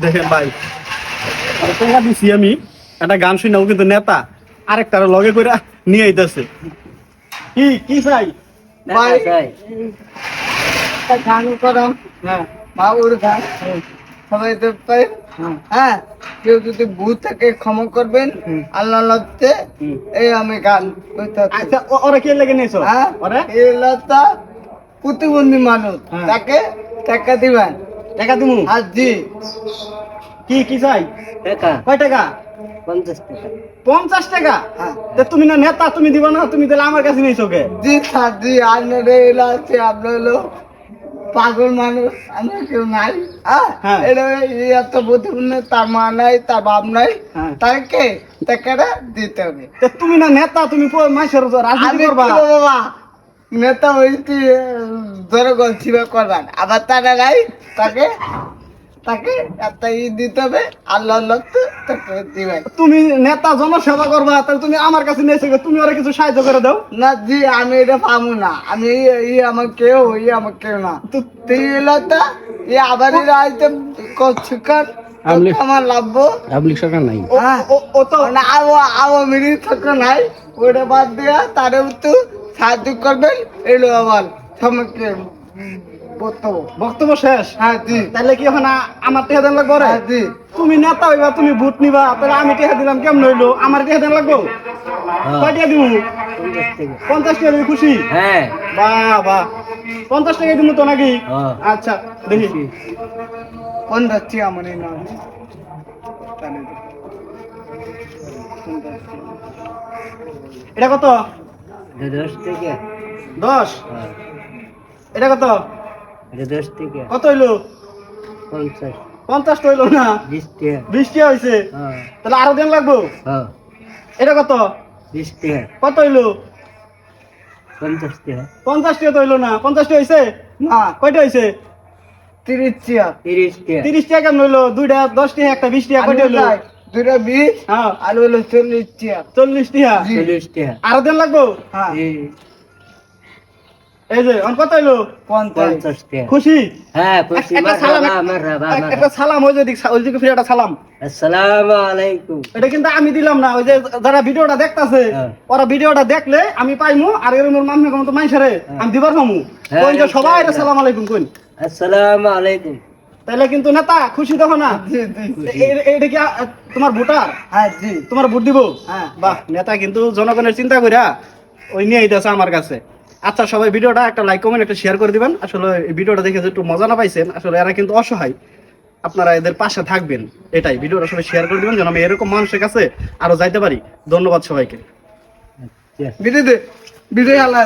দেখেন ভাই টাকা দিছি আমি একটা গান শুনাও কিন্তু নেতা আরেকটার লগে করে নিয়ে আইতাছে কি কি চাই ভাই গান করো হ্যাঁ বাবুর গান সবাই তো পাই হ্যাঁ কেউ যদি ভূত থাকে ক্ষমা করবেন আল্লাহ লাগতে এই আমি গান আচ্ছা ওরা কে লেগে নিয়েছো হ্যাঁ ওরা এই লতা প্রতিবন্ধী মানুষ হ্যাঁ। তাকে টাকা দিবেন টাকা দিমু আর জি কি কি চাই টাকা কয় টাকা 50 টাকা 50 টাকা হ্যাঁ তা তুমি না নেতা তুমি দিবা না তুমি তাহলে আমার কাছে নিয়েছো কে জি স্যার জি আপনার এলা আছে আপনার হলো পাগল মানুষ আমরা কেউ নাই হ্যাঁ। এটা এত প্রতিবন্ধী তার মা নাই তার বাপ নাই হ্যাঁ। তাকে টাকাটা দিতে হবে তা তুমি না নেতা তুমি মাইসের রাজনীতি আমি করবা কি বাবা নেতা হইতে জনগণ সেবা করবেন আবার তারা নাই তাকে তাকে একটা দিতে হবে আল্লাহ লক্ষ্য তাকে দিবেন তুমি নেতা জনসেবা করবা তাহলে তুমি আমার কাছে নিয়েছো কে? তুমি ওরা কিছু সাহায্য করে দাও না জি আমি এটা পাবো না আমি আমার কেউ আমার কেউ না তো তুই এলাকা আবার এরা আইতে কচ্ছুকার আমার লাভবো পাবলিক সরকার নাই ও তো না আওয়ামী লীগ থাকা নাই ওটা বাদ দিয়া তারেও তো সাহায্য করবেন এলো আমার সমাজকে বক্তব্য বক্তব্য শেষ হ্যাঁ জি তাহলে কি এখন আমার টেহা দেন লাগবো রে হ্যাঁ জি তুমি নেতা হইবা তুমি ভোট নিবা তাহলে আমি টেহা দিলাম কেমন হইলো আমার টেহা দেন লাগবো কয় টাকা দিব 50 টাকা দিবি খুশি হ্যাঁ বাহ বাহ 50 টাকা দিব তো নাকি হ্যাঁ। আচ্ছা দেখি কোন যাচ্ছি আমার এই নাম এটা কত 10 টাকা 10 এটা কত 10 টাকা কত হইলো 50 50 তো হইলো না 20 টাকা 20 টাকা হইছে হ্যাঁ তাহলে আরো দেন লাগবো হ্যাঁ এটা কত 20 টাকা কত হইলো 50 টাকা 50 টাকা তো হইলো না 50 টাকা হইছে না কয়টা হইছে 30 চেয়ার 30 টাকা 30 টাকা কেমন হইলো দুইটা 10 টাকা একটা 20 টাকা কয়টা হইলো দুটা 20 হ্যাঁ আর হলো 40 চেয়ার 40 টাকা 40 টাকা আরো দেন লাগবো হ্যাঁ এই যে অন কত হইলো 50 50 টাকা খুশি হ্যাঁ খুশি একটা সালাম মারহাবা একটা সালাম ওই দিকে ফিরে একটা সালাম আসসালামু আলাইকুম এটা কিন্তু আমি দিলাম না ওই যে যারা ভিডিওটা দেখতাছে হ্যাঁ। ওরা ভিডিওটা দেখলে আমি পাইমু আর এর মাম্মি কোন তো মাইছারে আমি দিবার পামু হ্যাঁ, কোন যে সবাই ইনশাআল্লাহ। আসসালামু আলাইকুম কোন আসসালামু আলাইকুম তাহলে কিন্তু নেতা খুশি দেখো না জি জি এইটা কি তোমার ভোটার হ্যাঁ জি তোমার ভোট দিব হ্যাঁ। বাহ নেতা কিন্তু জনগণের চিন্তা কইরা ওই নিয়ে আইতাছে আমার কাছে আচ্ছা সবাই ভিডিওটা একটা লাইক কমেন্ট একটা শেয়ার করে দিবেন আসলে এই ভিডিওটা দেখে যে একটু মজা না পাইছেন আসলে এরা কিন্তু অসহায় আপনারা এদের পাশে থাকবেন এটাই ভিডিওটা সবাই শেয়ার করে দিবেন যেন আমি এরকম মানুষের কাছে আরো যাইতে পারি ধন্যবাদ সবাইকে বিদে বিদে আল্লাহ